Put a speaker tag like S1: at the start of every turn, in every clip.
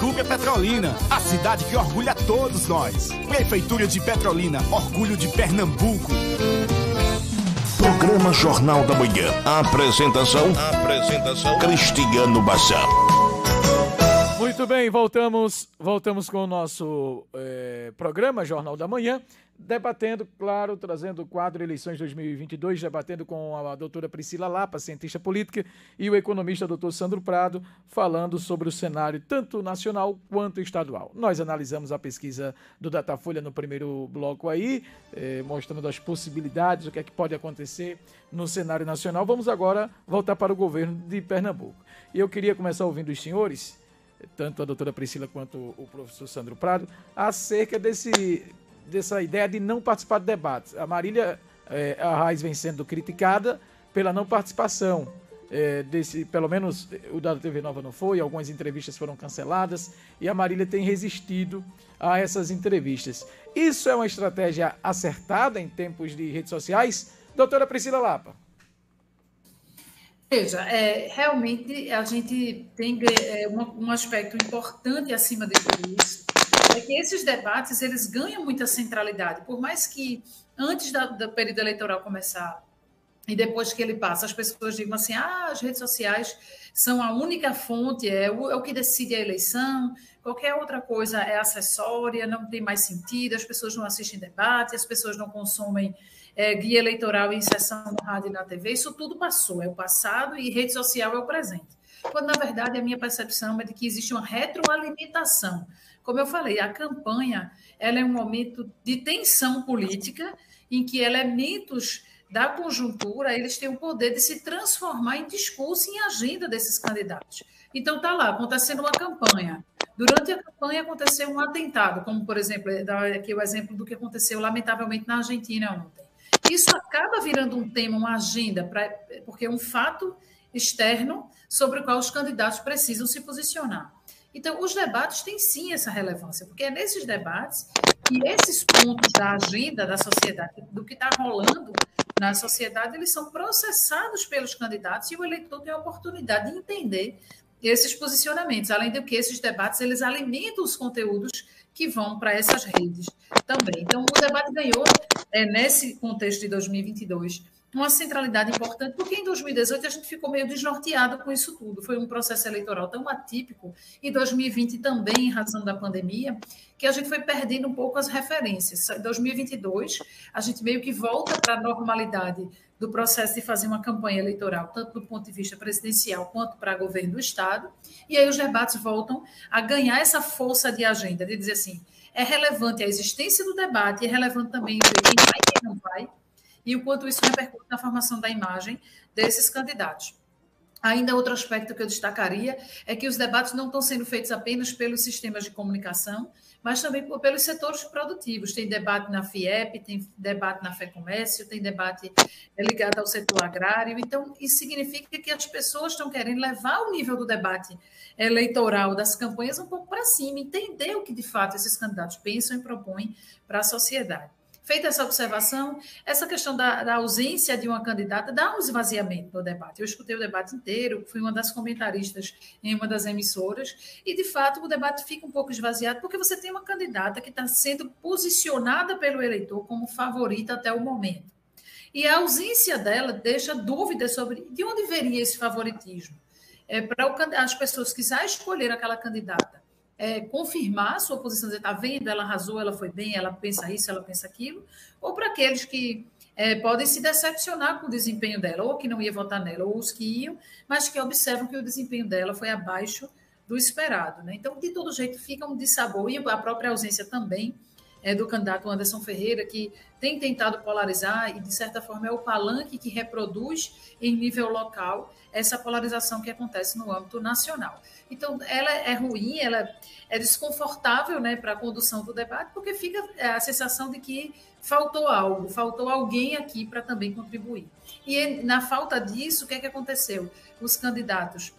S1: Clube é Petrolina, a cidade que orgulha todos nós. Prefeitura de Petrolina, orgulho de Pernambuco.
S2: Programa Jornal da Manhã. Apresentação Cristiano Bassam.
S3: Muito bem, voltamos com o nosso programa Jornal da Manhã, debatendo, claro, trazendo o quadro Eleições 2022, debatendo com a doutora Priscila Lapa, cientista política, e o economista doutor Sandro Prado, falando sobre o cenário tanto nacional quanto estadual. Nós analisamos a pesquisa do Datafolha no primeiro bloco aí, mostrando as possibilidades, o que é que pode acontecer no cenário nacional. Vamos agora voltar para o governo de Pernambuco. E eu queria começar ouvindo os senhores, tanto a doutora Priscila quanto o professor Sandro Prado, acerca dessa ideia de não participar de debates. A Marília Arraes vem sendo criticada pela não participação pelo menos o da TV Nova não foi, algumas entrevistas foram canceladas e a Marília tem resistido a essas entrevistas. Isso é uma estratégia acertada em tempos de redes sociais? Doutora Priscila Lapa.
S4: Veja, realmente a gente tem um aspecto importante acima de tudo isso, é que esses debates eles ganham muita centralidade, por mais que antes do período eleitoral começar e depois que ele passa, as pessoas digam assim, as redes sociais são a única fonte, é o que decide a eleição, qualquer outra coisa é acessória, não tem mais sentido, as pessoas não assistem debate, as pessoas não consomem guia eleitoral em sessão no rádio e na TV, isso tudo passou, é o passado e rede social é o presente. Quando, na verdade, a minha percepção é de que existe uma retroalimentação. Como eu falei, a campanha ela é um momento de tensão política em que elementos da conjuntura eles têm o poder de se transformar em discurso e em agenda desses candidatos. Então, está lá, acontecendo uma campanha. Durante a campanha aconteceu um atentado, como, por exemplo, aqui o exemplo do que aconteceu, lamentavelmente, na Argentina ontem. Isso acaba virando um tema, uma agenda, porque é um fato externo sobre o qual os candidatos precisam se posicionar. Então, os debates têm sim essa relevância, porque é nesses debates que esses pontos da agenda da sociedade, do que está rolando na sociedade, eles são processados pelos candidatos e o eleitor tem a oportunidade de entender esses posicionamentos. Além do que, esses debates, eles alimentam os conteúdos que vão para essas redes também. Então, o debate ganhou, nesse contexto de 2022, uma centralidade importante, porque em 2018 a gente ficou meio desnorteado com isso tudo. Foi um processo eleitoral tão atípico, e 2020 também, em razão da pandemia, que a gente foi perdendo um pouco as referências. Em 2022, a gente meio que volta para a normalidade do processo de fazer uma campanha eleitoral, tanto do ponto de vista presidencial quanto para governo do Estado, e aí os debates voltam a ganhar essa força de agenda, de dizer assim, é relevante a existência do debate, é relevante também quem vai e quem não vai, e o quanto isso repercute na formação da imagem desses candidatos. Ainda outro aspecto que eu destacaria é que os debates não estão sendo feitos apenas pelos sistemas de comunicação, mas também pelos setores produtivos. Tem debate na FIEP, tem debate na FEComércio, tem debate ligado ao setor agrário. Então, isso significa que as pessoas estão querendo levar o nível do debate eleitoral das campanhas um pouco para cima, entender o que, de fato, esses candidatos pensam e propõem para a sociedade. Feita essa observação, essa questão da ausência de uma candidata dá um esvaziamento no debate. Eu escutei o debate inteiro, fui uma das comentaristas em uma das emissoras, e, de fato, o debate fica um pouco esvaziado, porque você tem uma candidata que está sendo posicionada pelo eleitor como favorita até o momento. E a ausência dela deixa dúvidas sobre de onde viria esse favoritismo. Para as pessoas que já escolheram aquela candidata, confirmar a sua posição, dizer, está vendo, ela arrasou, ela foi bem, ela pensa isso, ela pensa aquilo, ou para aqueles que podem se decepcionar com o desempenho dela, ou que não ia votar nela, ou os que iam, mas que observam que o desempenho dela foi abaixo do esperado. Né? Então, de todo jeito, fica um dissabor, e a própria ausência também do candidato Anderson Ferreira, que tem tentado polarizar e, de certa forma, é o palanque que reproduz em nível local essa polarização que acontece no âmbito nacional. Então, ela é ruim, ela é desconfortável, né, para a condução do debate, porque fica a sensação de que faltou algo, faltou alguém aqui para também contribuir. E na falta disso, o que é que aconteceu? Os candidatos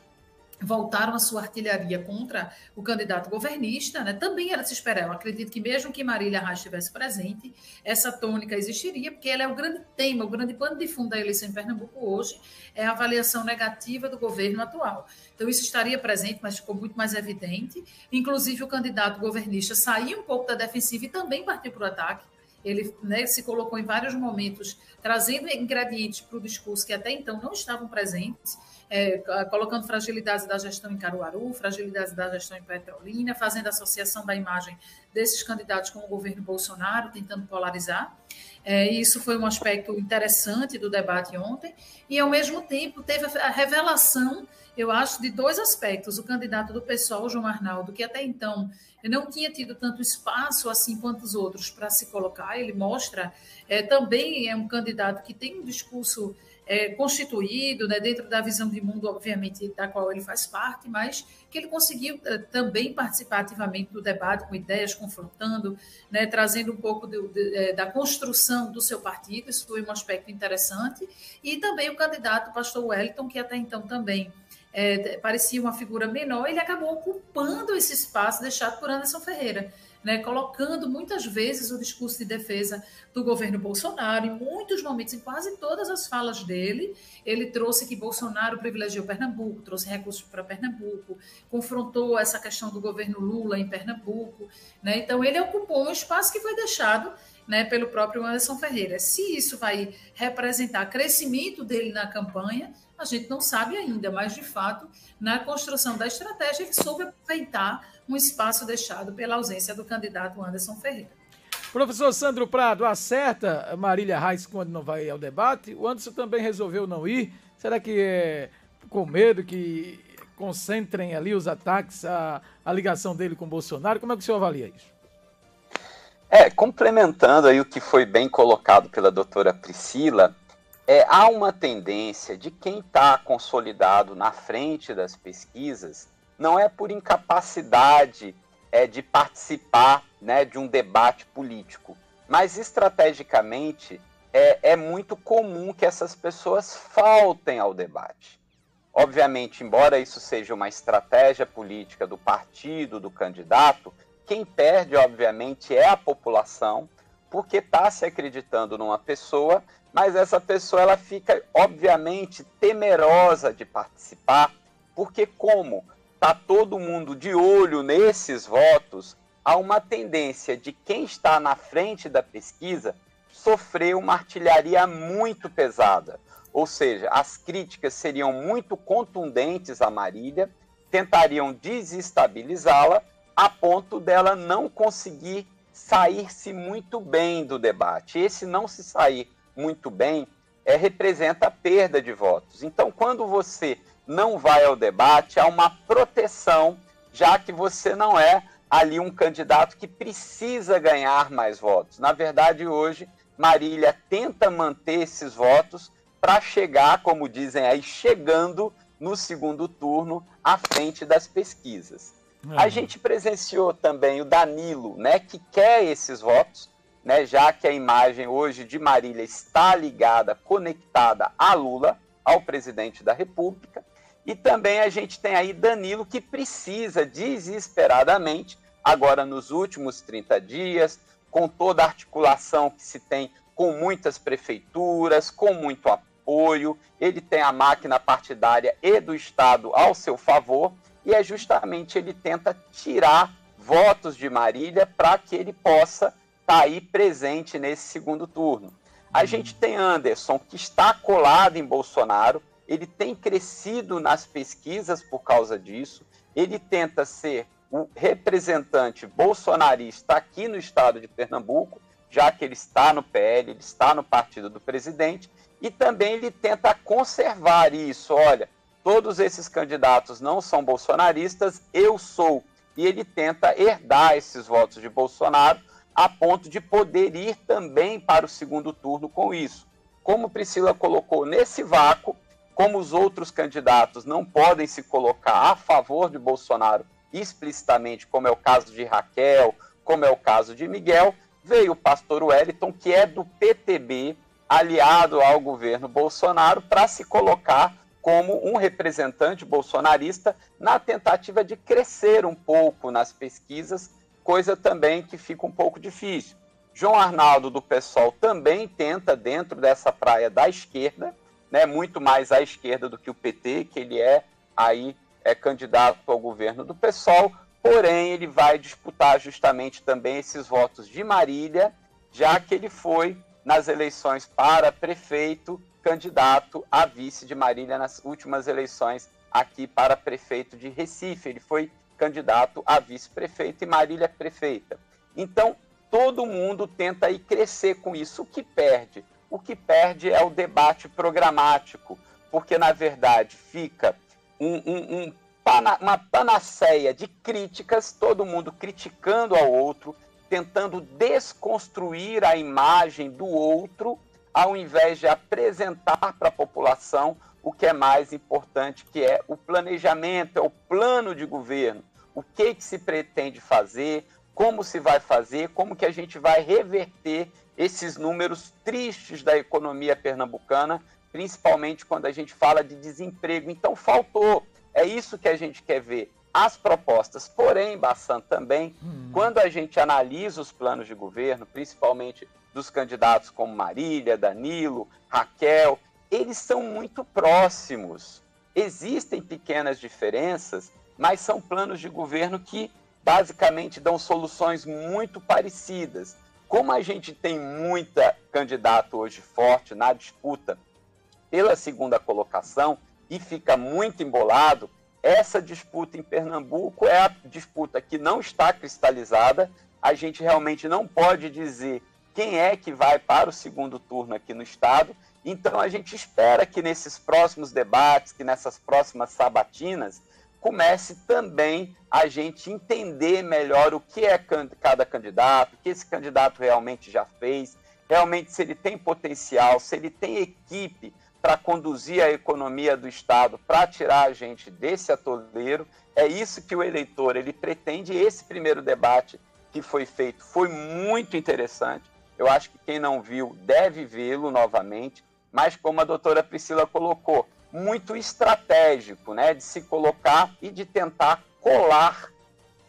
S4: voltaram a sua artilharia contra o candidato governista, né? Também era de se esperar. Eu acredito que mesmo que Marília Reis estivesse presente, essa tônica existiria, porque ela é o grande tema, o grande pano de fundo da eleição em Pernambuco hoje, é a avaliação negativa do governo atual. Então, isso estaria presente, mas ficou muito mais evidente. Inclusive, o candidato governista saiu um pouco da defensiva e também partiu para o ataque. Ele, né, se colocou em vários momentos, trazendo ingredientes para o discurso que até então não estavam presentes, colocando fragilidades da gestão em Caruaru, fragilidades da gestão em Petrolina, fazendo associação da imagem desses candidatos com o governo Bolsonaro, tentando polarizar. Isso foi um aspecto interessante do debate ontem, e, ao mesmo tempo, teve a revelação, eu acho, de dois aspectos. O candidato do PSOL, João Arnaldo, que até então não tinha tido tanto espaço assim quanto os outros para se colocar, ele mostra, também é um candidato que tem um discurso constituído, né, dentro da visão de mundo, obviamente, da qual ele faz parte, mas que ele conseguiu também participar ativamente do debate, com ideias, confrontando, né, trazendo um pouco da construção do seu partido. Isso foi um aspecto interessante. E também o candidato, o pastor Wellington, que até então também parecia uma figura menor, ele acabou ocupando esse espaço deixado por Anderson Ferreira, né, colocando muitas vezes o discurso de defesa do governo Bolsonaro. Em muitos momentos, em quase todas as falas dele, ele trouxe que Bolsonaro privilegiou Pernambuco, trouxe recursos para Pernambuco, confrontou essa questão do governo Lula em Pernambuco, né? Então, ele ocupou um espaço que foi deixado, né, pelo próprio Anderson Ferreira. Se isso vai representar crescimento dele na campanha, a gente não sabe ainda, mas, de fato, na construção da estratégia, ele soube aproveitar um espaço deixado pela ausência do candidato Anderson Ferreira.
S3: Professor Sandro Prado, acerta Marília Reis quando não vai ao debate? O Anderson também resolveu não ir. Será que é com medo que concentrem ali os ataques, a ligação dele com Bolsonaro? Como é que o senhor avalia isso?
S5: Complementando aí o que foi bem colocado pela doutora Priscila, há uma tendência de quem está consolidado na frente das pesquisas, não é por incapacidade de participar, né, de um debate político, mas estrategicamente é muito comum que essas pessoas faltem ao debate. Obviamente, embora isso seja uma estratégia política do partido, do candidato, quem perde, obviamente, é a população, porque está se acreditando numa pessoa, mas essa pessoa ela fica, obviamente, temerosa de participar, porque como está todo mundo de olho nesses votos, há uma tendência de quem está na frente da pesquisa sofrer uma artilharia muito pesada. Ou seja, as críticas seriam muito contundentes a Marília, tentariam desestabilizá-la a ponto dela não conseguir sair-se muito bem do debate. Esse não se sair muito bem representa a perda de votos. Então, quando você não vai ao debate, há uma proteção, já que você não é ali um candidato que precisa ganhar mais votos. Na verdade, hoje, Marília tenta manter esses votos para chegar, como dizem aí, chegando no segundo turno à frente das pesquisas. A gente presenciou também o Danilo, né, que quer esses votos, né, já que a imagem hoje de Marília está ligada, conectada a Lula, ao presidente da República. E também a gente tem aí Danilo, que precisa desesperadamente, agora nos últimos 30 dias, com toda a articulação que se tem com muitas prefeituras, com muito apoio, ele tem a máquina partidária e do Estado ao seu favor, e justamente ele tenta tirar votos de Marília para que ele possa estar aí presente nesse segundo turno. A gente tem Anderson, que está colado em Bolsonaro, ele tem crescido nas pesquisas por causa disso, ele tenta ser o representante bolsonarista aqui no estado de Pernambuco, já que ele está no PL, ele está no partido do presidente, e também ele tenta conservar isso. Olha, todos esses candidatos não são bolsonaristas, eu sou. E ele tenta herdar esses votos de Bolsonaro a ponto de poder ir também para o segundo turno com isso. Como Priscila colocou, nesse vácuo, como os outros candidatos não podem se colocar a favor de Bolsonaro explicitamente, como é o caso de Raquel, como é o caso de Miguel, veio o pastor Wellington, que é do PTB, aliado ao governo Bolsonaro, para se colocar como um representante bolsonarista na tentativa de crescer um pouco nas pesquisas, coisa também que fica um pouco difícil. João Arnaldo, do PSOL, também tenta, dentro dessa praia da esquerda, né, muito mais à esquerda do que o PT, que ele é candidato ao governo do PSOL, porém ele vai disputar justamente também esses votos de Marília, já que ele foi, nas eleições para prefeito, candidato a vice de Marília nas últimas eleições aqui para prefeito de Recife. Ele foi candidato a vice-prefeito e Marília prefeita. Então, todo mundo tenta aí crescer com isso. O que perde? O que perde é o debate programático, porque, na verdade, fica uma panaceia de críticas, todo mundo criticando ao outro, tentando desconstruir a imagem do outro, ao invés de apresentar para a população o que é mais importante, que é o planejamento, é o plano de governo. O que se pretende fazer, como se vai fazer, como que a gente vai reverter esses números tristes da economia pernambucana, principalmente quando a gente fala de desemprego. Então, faltou. É isso que a gente quer ver. As propostas, porém, Bassan, também, quando a gente analisa os planos de governo, principalmente dos candidatos como Marília, Danilo, Raquel, eles são muito próximos. Existem pequenas diferenças, mas são planos de governo que basicamente dão soluções muito parecidas. Como a gente tem muita candidato hoje forte na disputa pela segunda colocação e fica muito embolado, essa disputa em Pernambuco é a disputa que não está cristalizada. A gente realmente não pode dizer quem é que vai para o segundo turno aqui no estado. Então a gente espera que nesses próximos debates, que nessas próximas sabatinas, comece também a gente entender melhor o que é cada candidato, o que esse candidato realmente já fez, realmente se ele tem potencial, se ele tem equipe para conduzir a economia do estado, para tirar a gente desse atoleiro. É isso que o eleitor ele pretende. Esse primeiro debate que foi feito foi muito interessante. Eu acho que quem não viu deve vê-lo novamente, mas como a doutora Priscila colocou, muito estratégico, né, de se colocar e de tentar colar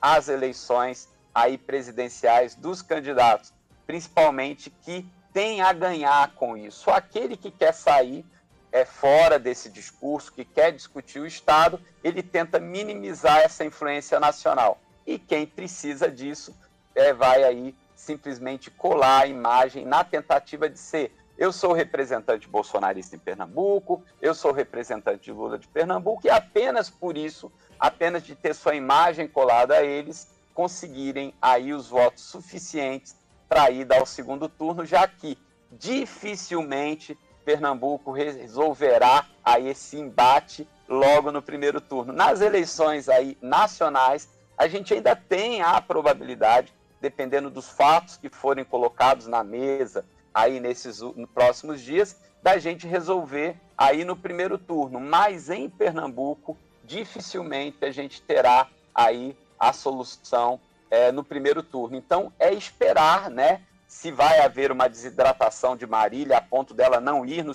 S5: as eleições aí presidenciais dos candidatos, principalmente que tem a ganhar com isso. Aquele que quer sair fora desse discurso, que quer discutir o Estado, ele tenta minimizar essa influência nacional. E quem precisa disso vai aí simplesmente colar a imagem na tentativa de ser: eu sou representante bolsonarista em Pernambuco, eu sou representante de Lula de Pernambuco, e apenas por isso, apenas de ter sua imagem colada a eles, conseguirem aí os votos suficientes para ir ao segundo turno, já que dificilmente Pernambuco resolverá aí esse embate logo no primeiro turno. Nas eleições aí nacionais, a gente ainda tem a probabilidade, dependendo dos fatos que forem colocados na mesa aí nesses próximos dias, da gente resolver aí no primeiro turno. Mas em Pernambuco, dificilmente a gente terá aí a solução no primeiro turno. Então, é esperar, né, se vai haver uma desidratação de Marília a ponto dela não ir para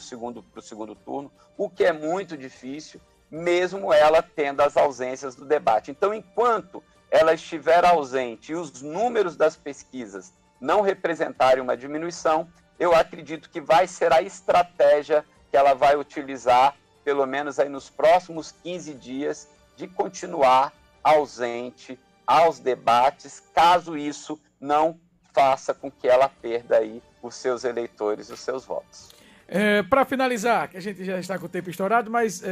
S5: o segundo turno, o que é muito difícil, mesmo ela tendo as ausências do debate. Então, enquanto ela estiver ausente e os números das pesquisas não representarem uma diminuição, eu acredito que vai ser a estratégia que ela vai utilizar, pelo menos aí nos próximos 15 dias, de continuar ausente aos debates, caso isso não faça com que ela perda aí os seus eleitores, os seus votos.
S3: Para finalizar, que a gente já está com o tempo estourado, mas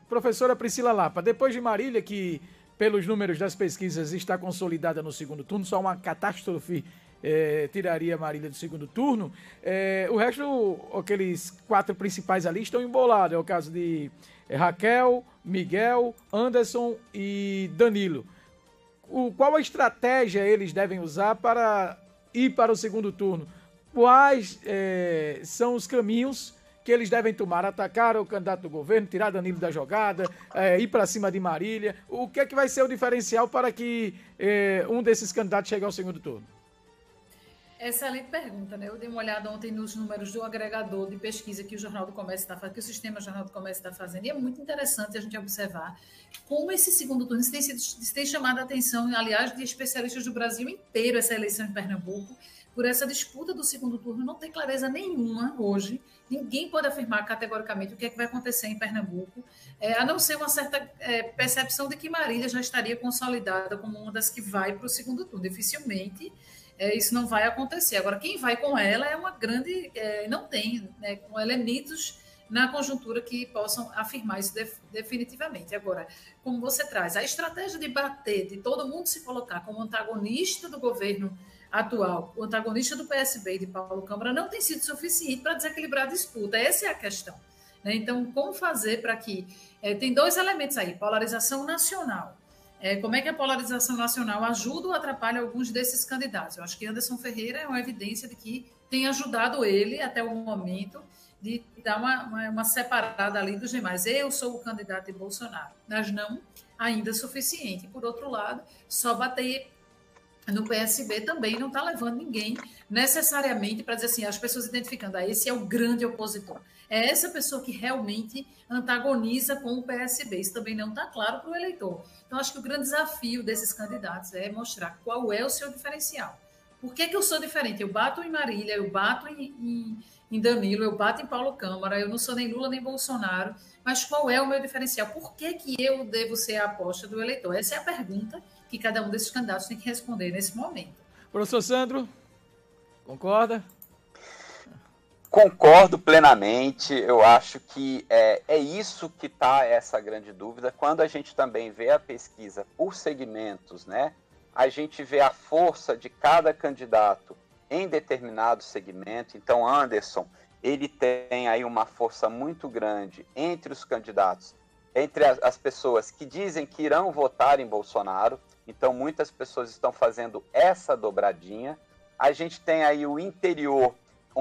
S3: professora Priscila Lapa, depois de Marília, que pelos números das pesquisas está consolidada no segundo turno, só uma catástrofe tiraria Marília do segundo turno, o resto, aqueles 4 principais ali estão embolados. É o caso de Raquel, Miguel, Anderson e Danilo. Qual a estratégia eles devem usar para ir para o segundo turno? Quais são os caminhos que eles devem tomar? Atacar o candidato do governo, tirar Danilo da jogada, ir para cima de Marília? O que é que vai ser o diferencial para que um desses candidatos chegue ao segundo turno?
S4: Excelente pergunta, né? Eu dei uma olhada ontem nos números do agregador de pesquisa que o Jornal do Comércio está fazendo, que o Sistema Jornal do Comércio está fazendo, e é muito interessante a gente observar como esse segundo turno tem chamado a atenção, aliás, de especialistas do Brasil inteiro, essa eleição em Pernambuco, por essa disputa do segundo turno. Não tem clareza nenhuma hoje, ninguém pode afirmar categoricamente o que é que vai acontecer em Pernambuco, a não ser uma certa percepção de que Marília já estaria consolidada como uma das que vai para o segundo turno. Dificilmente isso não vai acontecer. Agora, quem vai com ela é uma grande... não tem, né, com elementos na conjuntura que possam afirmar isso definitivamente. Agora, como você traz, a estratégia de bater, de todo mundo se colocar como antagonista do governo atual, o antagonista do PSB e de Paulo Câmara, não tem sido suficiente para desequilibrar a disputa. Essa é a questão, né? Então, como fazer para que... tem dois elementos aí, polarização nacional. Como é que a polarização nacional ajuda ou atrapalha alguns desses candidatos? Eu acho que Anderson Ferreira é uma evidência de que tem ajudado ele até o momento de dar uma separada ali dos demais. Eu sou o candidato de Bolsonaro, mas não ainda suficiente. Por outro lado, só bater no PSB também não está levando ninguém necessariamente para dizer assim, as pessoas identificando, esse é o grande opositor. É essa pessoa que realmente antagoniza com o PSB. Isso também não está claro para o eleitor. Então, acho que o grande desafio desses candidatos é mostrar qual é o seu diferencial. Por que eu sou diferente? Eu bato em Marília, eu bato em Danilo, eu bato em Paulo Câmara, eu não sou nem Lula nem Bolsonaro, mas qual é o meu diferencial? Por que eu devo ser a aposta do eleitor? Essa é a pergunta que cada um desses candidatos tem que responder nesse momento.
S3: Professor Sandro, concorda?
S5: Concordo plenamente. Eu acho que é isso que está essa grande dúvida. Quando a gente também vê a pesquisa por segmentos, né, a gente vê a força de cada candidato em determinado segmento. Então, Anderson, ele tem aí uma força muito grande entre os candidatos, entre as pessoas que dizem que irão votar em Bolsonaro. Então, muitas pessoas estão fazendo essa dobradinha. A gente tem aí o interior,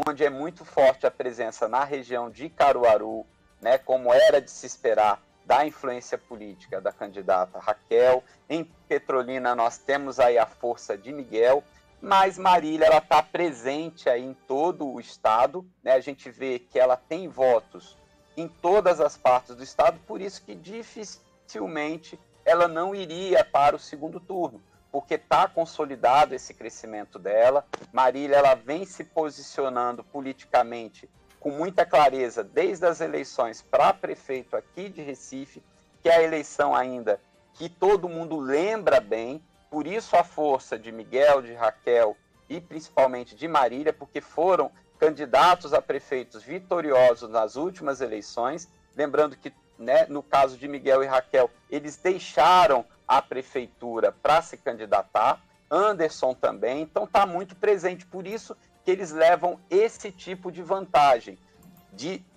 S5: onde é muito forte a presença na região de Caruaru, né, como era de se esperar, da influência política da candidata Raquel. Em Petrolina, nós temos aí a força de Miguel, mas Marília está presente aí em todo o estado, né? A gente vê que ela tem votos em todas as partes do estado, por isso que dificilmente ela não iria para o segundo turno, porque está consolidado esse crescimento dela. Marília, ela vem se posicionando politicamente com muita clareza desde as eleições para prefeito aqui de Recife, que é a eleição ainda que todo mundo lembra bem, por isso a força de Miguel, de Raquel e principalmente de Marília, porque foram candidatos a prefeitos vitoriosos nas últimas eleições. Lembrando que, né, no caso de Miguel e Raquel, eles deixaram a prefeitura para se candidatar, Anderson também, então está muito presente, por isso que eles levam esse tipo de vantagem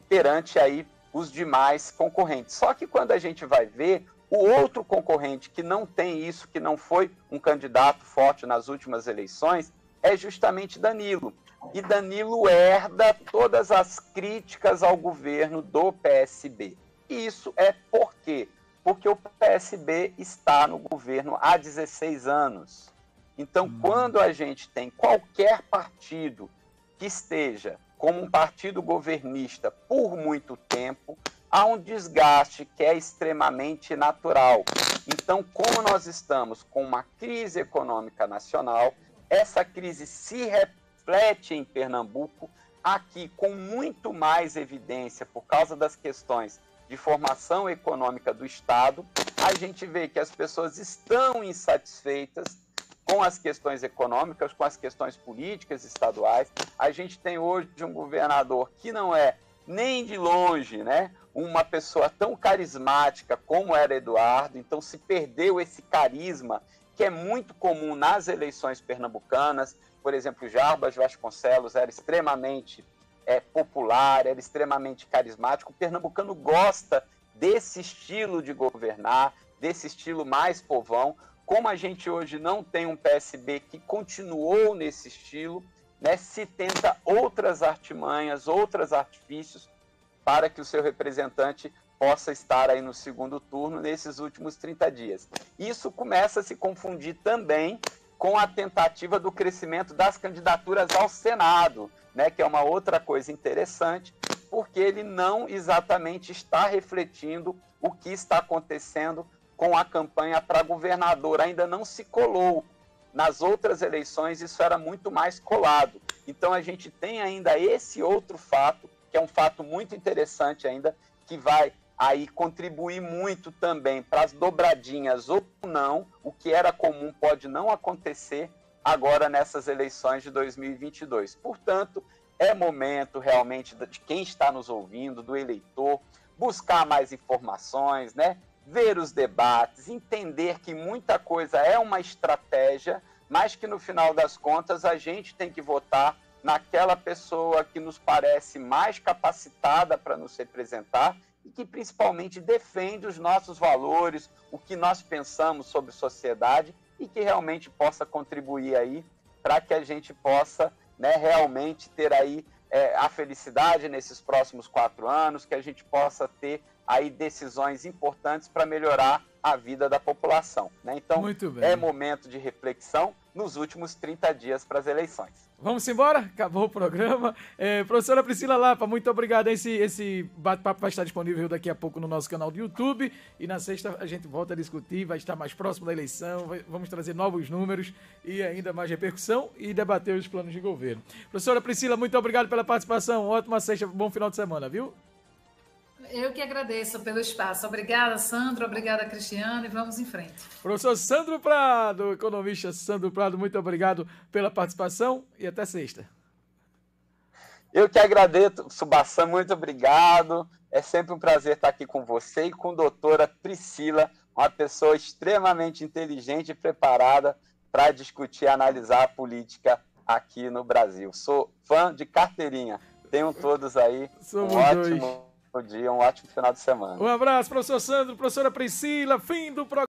S5: perante aí os demais concorrentes. Só que quando a gente vai ver, o outro concorrente que não tem isso, que não foi um candidato forte nas últimas eleições, é justamente Danilo. E Danilo herda todas as críticas ao governo do PSB. E isso é por quê? Porque o PSB está no governo há 16 anos. Então, quando a gente tem qualquer partido que esteja como um partido governista por muito tempo, há um desgaste que é extremamente natural. Então, como nós estamos com uma crise econômica nacional, essa crise se reflete em Pernambuco, aqui com muito mais evidência por causa das questões de formação econômica do Estado. A gente vê que as pessoas estão insatisfeitas com as questões econômicas, com as questões políticas estaduais. A gente tem hoje um governador que não é nem de longe, né, uma pessoa tão carismática como era Eduardo. Então se perdeu esse carisma que é muito comum nas eleições pernambucanas. Por exemplo, Jarbas Vasconcelos era extremamente popular, era extremamente carismático. O pernambucano gosta desse estilo de governar, desse estilo mais povão. Como a gente hoje não tem um PSB que continuou nesse estilo, né, se tenta outras artimanhas, outros artifícios para que o seu representante possa estar aí no segundo turno nesses últimos 30 dias. Isso começa a se confundir também com a tentativa do crescimento das candidaturas ao Senado, né, que é uma outra coisa interessante, porque ele não exatamente está refletindo o que está acontecendo com a campanha para governador, ainda não se colou. Nas outras eleições isso era muito mais colado. Então a gente tem ainda esse outro fato, que é um fato muito interessante ainda, que vai aí contribuir muito também para as dobradinhas ou não, o que era comum pode não acontecer agora nessas eleições de 2022. Portanto, é momento realmente de quem está nos ouvindo, do eleitor, buscar mais informações, né? Ver os debates, entender que muita coisa é uma estratégia, mas que no final das contas a gente tem que votar naquela pessoa que nos parece mais capacitada para nos representar e que principalmente defende os nossos valores, o que nós pensamos sobre sociedade e que realmente possa contribuir aí para que a gente possa, né, realmente ter aí a felicidade nesses próximos 4 anos, que a gente possa ter aí decisões importantes para melhorar a vida da população, né? Então, é momento de reflexão nos últimos 30 dias para as eleições.
S3: Vamos embora? Acabou o programa. Professora Priscila Lapa, muito obrigado. Esse bate-papo vai estar disponível daqui a pouco no nosso canal do YouTube e na sexta a gente volta a discutir, vai estar mais próximo da eleição, vamos trazer novos números e ainda mais repercussão e debater os planos de governo. Professora Priscila, muito obrigado pela participação. Ótima sexta, bom final de semana, viu?
S4: Eu que agradeço pelo espaço. Obrigada, Sandro. Obrigada, Cristiano. E vamos em frente.
S3: Professor Sandro Prado, economista Sandro Prado, muito obrigado pela participação e até sexta.
S5: Eu que agradeço, Subassam, muito obrigado. É sempre um prazer estar aqui com você e com a doutora Priscila, uma pessoa extremamente inteligente e preparada para discutir e analisar a política aqui no Brasil. Sou fã de carteirinha. Tenham todos aí
S3: Somos
S5: um ótimo dia, um ótimo final de semana.
S3: Um abraço, professor Sandro, professora Priscila, fim do programa.